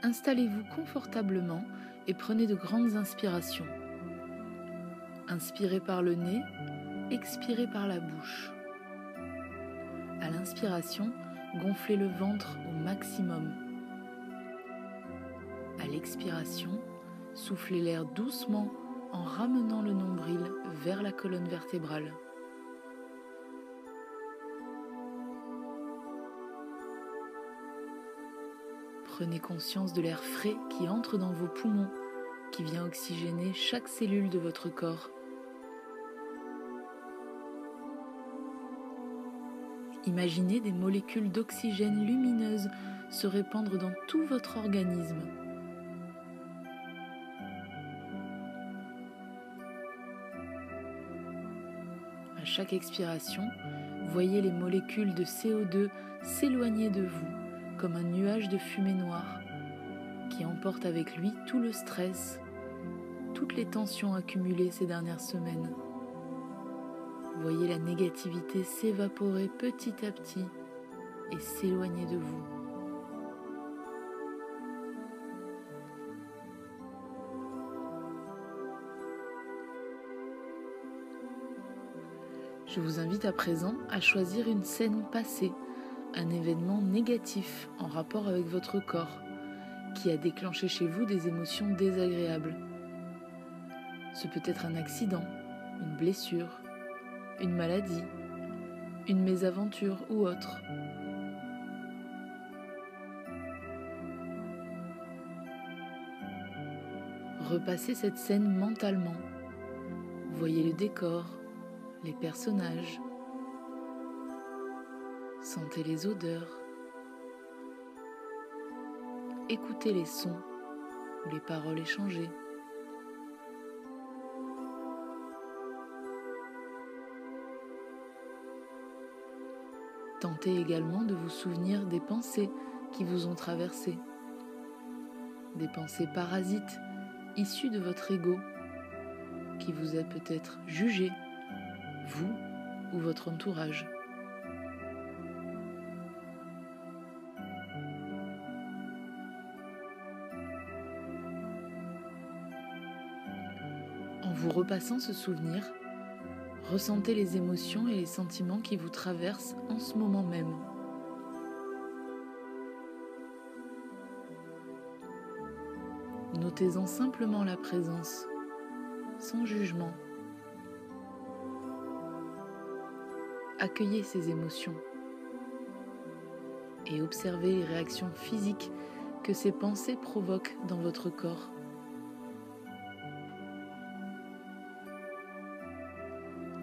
Installez-vous confortablement et prenez de grandes inspirations. Inspirez par le nez, expirez par la bouche. À l'inspiration, gonflez le ventre au maximum. À l'expiration, soufflez l'air doucement en ramenant le nombril vers la colonne vertébrale. Prenez conscience de l'air frais qui entre dans vos poumons, qui vient oxygéner chaque cellule de votre corps. Imaginez des molécules d'oxygène lumineuses se répandre dans tout votre organisme. À chaque expiration, voyez les molécules de CO2 s'éloigner de vous, comme un nuage de fumée noire, qui emporte avec lui tout le stress, toutes les tensions accumulées ces dernières semaines. Voyez la négativité s'évaporer petit à petit et s'éloigner de vous. Je vous invite à présent à choisir une scène passée, un événement négatif en rapport avec votre corps, qui a déclenché chez vous des émotions désagréables. Ce peut être un accident, une blessure, une maladie, une mésaventure ou autre. Repassez cette scène mentalement. Voyez le décor, les personnages. Sentez les odeurs. Écoutez les sons ou les paroles échangées. Tentez également de vous souvenir des pensées qui vous ont traversé, des pensées parasites issues de votre ego, qui vous a peut-être jugé, vous ou votre entourage. En vous repassant ce souvenir, ressentez les émotions et les sentiments qui vous traversent en ce moment même. Notez-en simplement la présence, sans jugement. Accueillez ces émotions et observez les réactions physiques que ces pensées provoquent dans votre corps.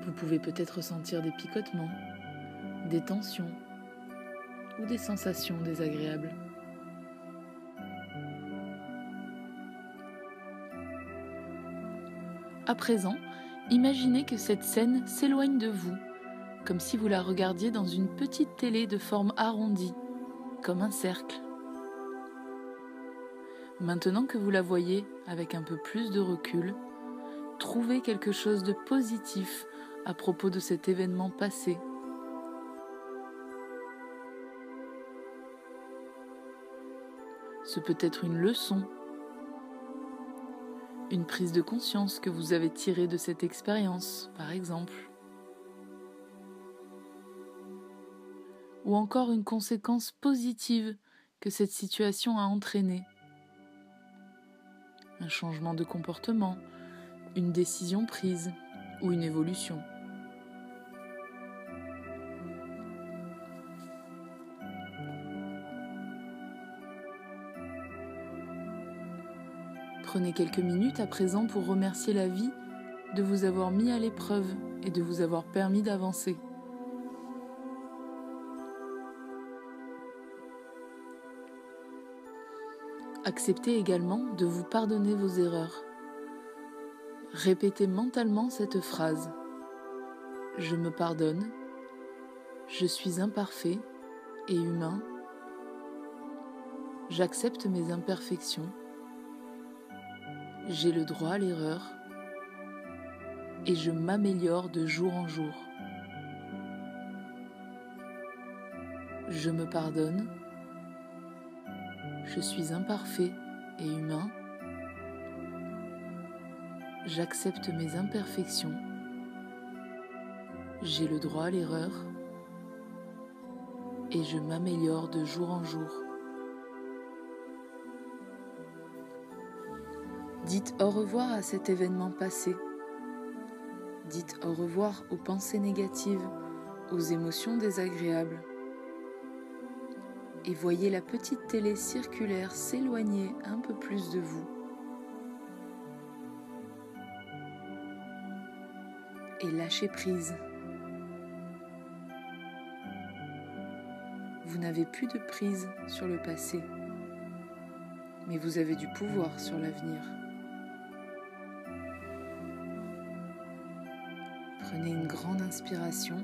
Vous pouvez peut-être ressentir des picotements, des tensions ou des sensations désagréables. À présent, imaginez que cette scène s'éloigne de vous, comme si vous la regardiez dans une petite télé de forme arrondie, comme un cercle. Maintenant que vous la voyez avec un peu plus de recul, trouvez quelque chose de positif à propos de cet événement passé. Ce peut être une leçon, une prise de conscience que vous avez tirée de cette expérience, par exemple. Ou encore une conséquence positive que cette situation a entraînée. Un changement de comportement, une décision prise ou une évolution. Prenez quelques minutes à présent pour remercier la vie de vous avoir mis à l'épreuve et de vous avoir permis d'avancer. Acceptez également de vous pardonner vos erreurs. Répétez mentalement cette phrase. Je me pardonne, je suis imparfait et humain, j'accepte mes imperfections, j'ai le droit à l'erreur et je m'améliore de jour en jour. Je me pardonne, Je suis imparfait et humain. J'accepte mes imperfections. J'ai le droit à l'erreur et je m'améliore de jour en jour. Dites au revoir à cet événement passé. Dites au revoir aux pensées négatives, aux émotions désagréables. Et voyez la petite télé circulaire s'éloigner un peu plus de vous. Et lâchez prise. Vous n'avez plus de prise sur le passé, mais vous avez du pouvoir sur l'avenir. Prenez une grande inspiration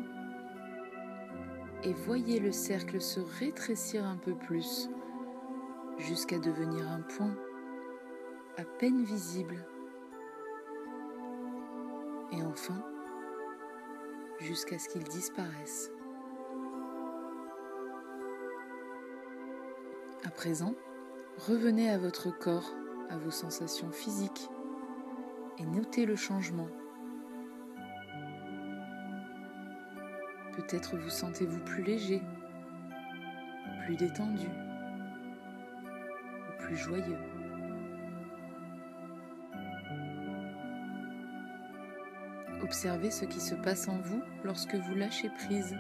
et voyez le cercle se rétrécir un peu plus jusqu'à devenir un point à peine visible. Et enfin, jusqu'à ce qu'il disparaisse. À présent, revenez à votre corps, à vos sensations physiques et notez le changement. Peut-être vous sentez-vous plus léger, plus détendu ou plus joyeux. Observez ce qui se passe en vous lorsque vous lâchez prise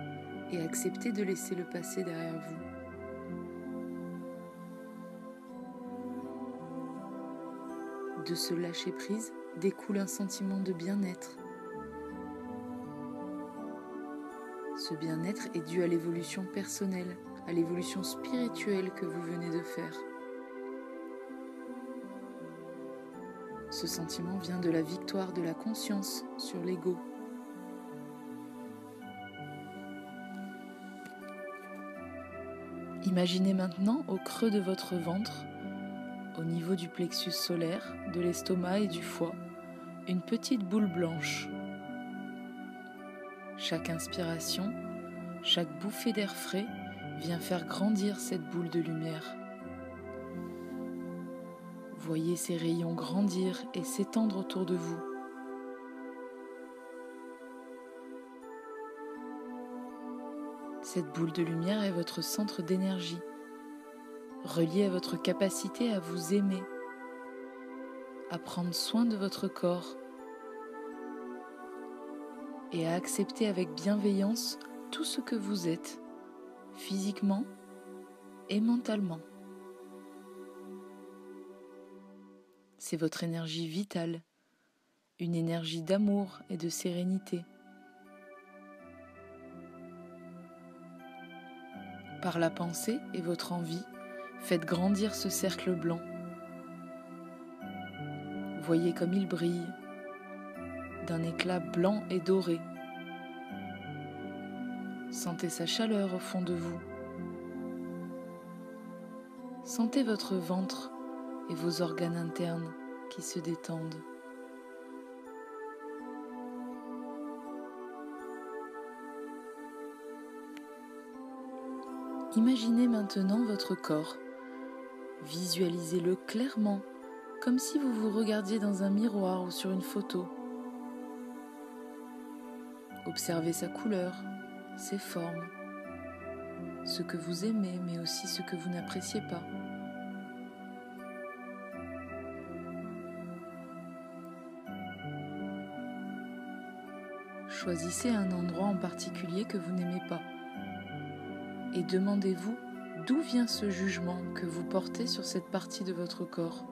et acceptez de laisser le passé derrière vous. De ce lâcher prise découle un sentiment de bien-être. Ce bien-être est dû à l'évolution personnelle, à l'évolution spirituelle que vous venez de faire. Ce sentiment vient de la victoire de la conscience sur l'ego. Imaginez maintenant au creux de votre ventre, au niveau du plexus solaire, de l'estomac et du foie, une petite boule blanche. Chaque inspiration, chaque bouffée d'air frais vient faire grandir cette boule de lumière. Voyez ces rayons grandir et s'étendre autour de vous. Cette boule de lumière est votre centre d'énergie, relié à votre capacité à vous aimer, à prendre soin de votre corps et à accepter avec bienveillance tout ce que vous êtes, physiquement et mentalement. C'est votre énergie vitale, une énergie d'amour et de sérénité. Par la pensée et votre envie, faites grandir ce cercle blanc. Voyez comme il brille, d'un éclat blanc et doré. Sentez sa chaleur au fond de vous. Sentez votre ventre et vos organes internes qui se détendent. Imaginez maintenant votre corps. Visualisez-le clairement, comme si vous vous regardiez dans un miroir ou sur une photo. Observez sa couleur, ses formes, ce que vous aimez mais aussi ce que vous n'appréciez pas. Choisissez un endroit en particulier que vous n'aimez pas et demandez-vous d'où vient ce jugement que vous portez sur cette partie de votre corps.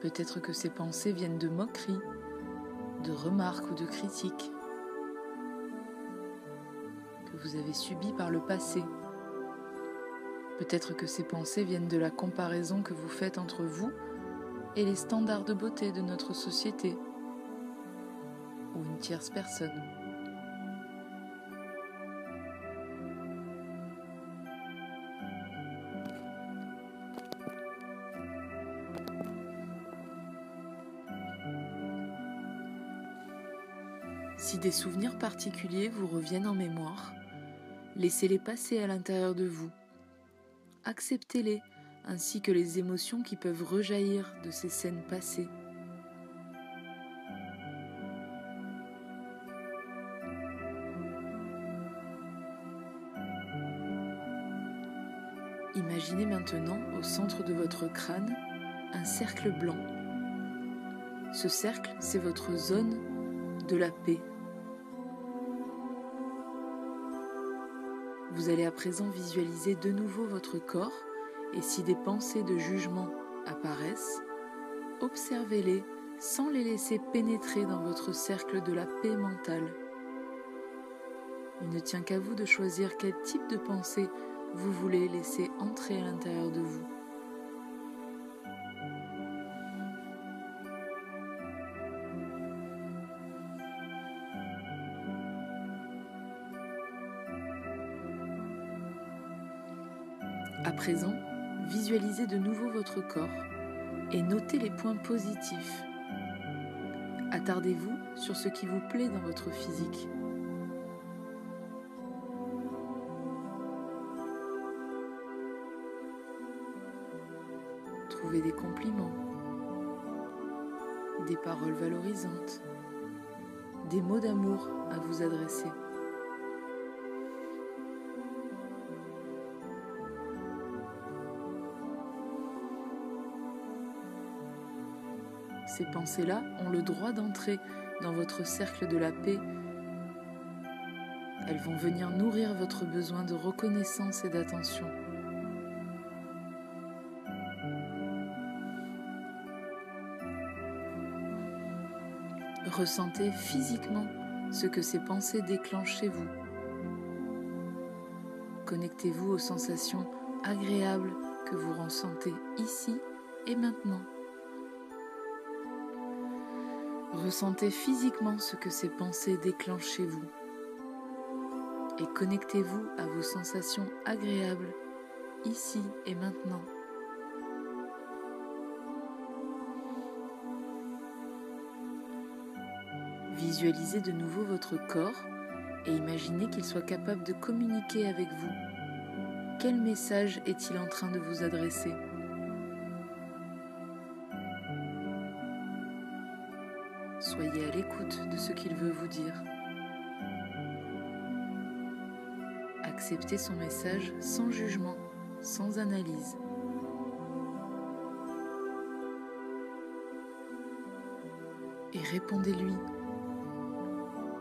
Peut-être que ces pensées viennent de moqueries, de remarques ou de critiques que vous avez subies par le passé. Peut-être que ces pensées viennent de la comparaison que vous faites entre vous et les standards de beauté de notre société ou une tierce personne. Si des souvenirs particuliers vous reviennent en mémoire, Laissez-les passer à l'intérieur de vous. Acceptez-les, ainsi que les émotions qui peuvent rejaillir de ces scènes passées. Imaginez maintenant au centre de votre crâne un cercle blanc. Ce cercle, c'est votre zone de la paix. Vous allez à présent visualiser de nouveau votre corps et si des pensées de jugement apparaissent, observez-les sans les laisser pénétrer dans votre cercle de la paix mentale. Il ne tient qu'à vous de choisir quel type de pensée vous voulez laisser entrer à l'intérieur de vous. À présent, visualisez de nouveau votre corps et notez les points positifs. Attardez-vous sur ce qui vous plaît dans votre physique. Trouvez des compliments, des paroles valorisantes, des mots d'amour à vous adresser. Ces pensées-là ont le droit d'entrer dans votre cercle de la paix. Elles vont venir nourrir votre besoin de reconnaissance et d'attention. Ressentez physiquement ce que ces pensées déclenchent chez vous. Connectez-vous aux sensations agréables que vous ressentez ici et maintenant. Ressentez physiquement ce que ces pensées déclenchent chez vous et connectez-vous à vos sensations agréables ici et maintenant. Visualisez de nouveau votre corps et imaginez qu'il soit capable de communiquer avec vous. Quel message est-il en train de vous adresser ? Soyez à l'écoute de ce qu'il veut vous dire. Acceptez son message sans jugement, sans analyse. Et répondez-lui.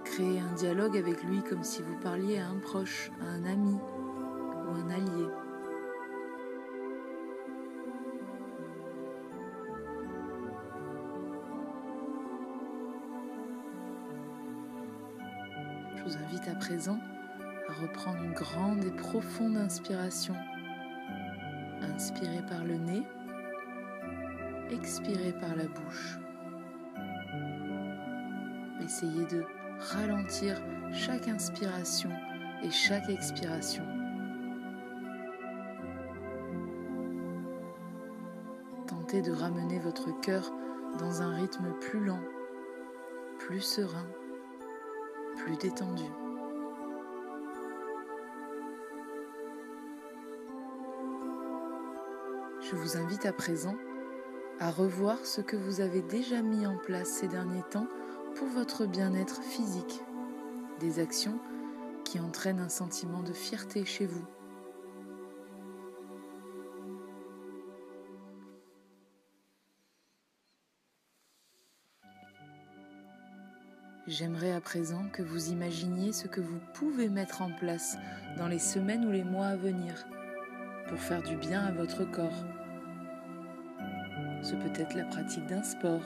Créez un dialogue avec lui comme si vous parliez à un proche, à un ami ou un allié. Je vous invite à présent à reprendre une grande et profonde inspiration. Inspirez par le nez, expirez par la bouche. Essayez de ralentir chaque inspiration et chaque expiration. Tentez de ramener votre cœur dans un rythme plus lent, plus serein, plus détendu. Je vous invite à présent à revoir ce que vous avez déjà mis en place ces derniers temps pour votre bien-être physique, des actions qui entraînent un sentiment de fierté chez vous. J'aimerais à présent que vous imaginiez ce que vous pouvez mettre en place dans les semaines ou les mois à venir pour faire du bien à votre corps. Ce peut être la pratique d'un sport,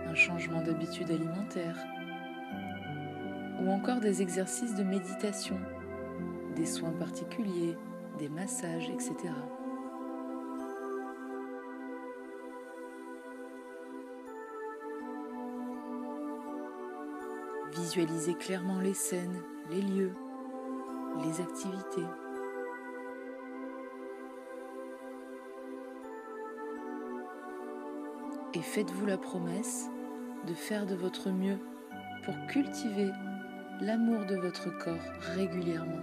un changement d'habitude alimentaire, ou encore des exercices de méditation, des soins particuliers, des massages, etc. Visualisez clairement les scènes, les lieux, les activités. Et faites-vous la promesse de faire de votre mieux pour cultiver l'amour de votre corps régulièrement.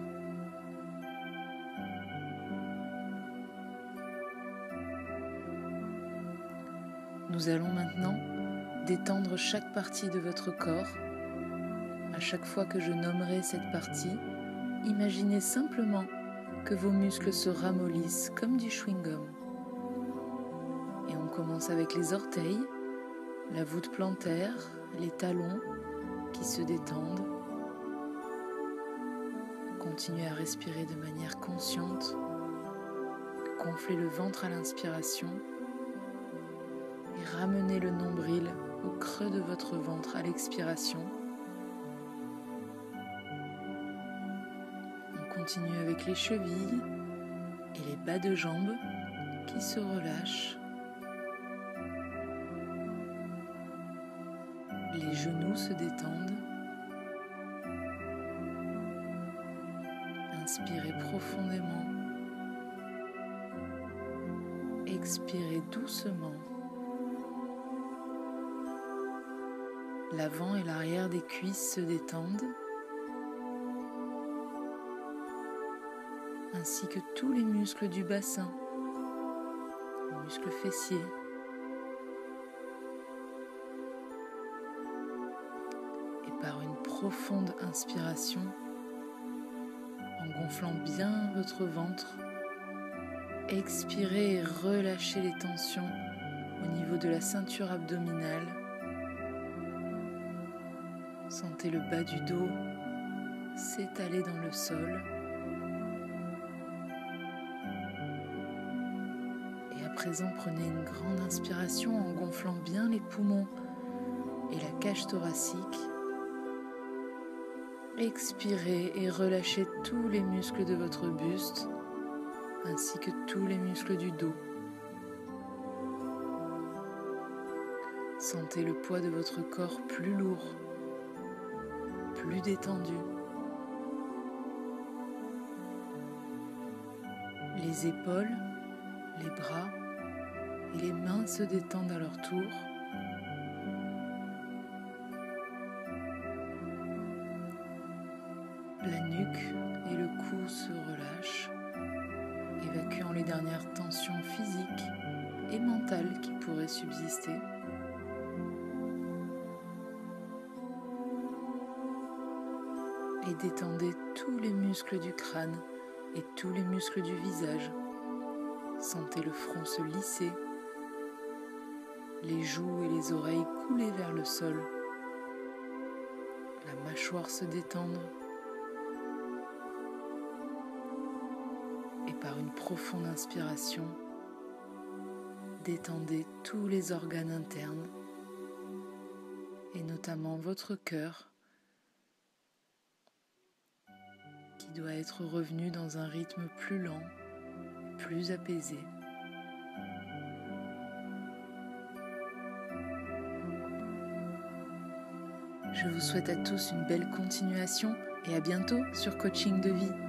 Nous allons maintenant détendre chaque partie de votre corps. À chaque fois que je nommerai cette partie, imaginez simplement que vos muscles se ramollissent comme du chewing-gum. Et on commence avec les orteils, la voûte plantaire, les talons qui se détendent. Continuez à respirer de manière consciente. Gonflez le ventre à l'inspiration et ramenez le nombril au creux de votre ventre à l'expiration. On continue avec les chevilles et les bas de jambes qui se relâchent. Les genoux se détendent. Inspirez profondément. Expirez doucement. L'avant et l'arrière des cuisses se détendent, ainsi que tous les muscles du bassin, les muscles fessiers. Et par une profonde inspiration, en gonflant bien votre ventre, expirez et relâchez les tensions au niveau de la ceinture abdominale. Sentez le bas du dos s'étaler dans le sol. Et à présent, prenez une grande inspiration en gonflant bien les poumons et la cage thoracique. Expirez et relâchez tous les muscles de votre buste, ainsi que tous les muscles du dos. Sentez le poids de votre corps plus lourd, plus détendu. Les épaules, les bras et les mains se détendent à leur tour. La nuque et le cou se relâchent, évacuant les dernières tensions physiques et mentales qui pourraient subsister. Et détendez tous les muscles du crâne et tous les muscles du visage. Sentez le front se lisser, les joues et les oreilles couler vers le sol, la mâchoire se détendre. Et par une profonde inspiration, détendez tous les organes internes et notamment votre cœur qui doit être revenu dans un rythme plus lent, plus apaisé. Je vous souhaite à tous une belle continuation et à bientôt sur Coaching de vie.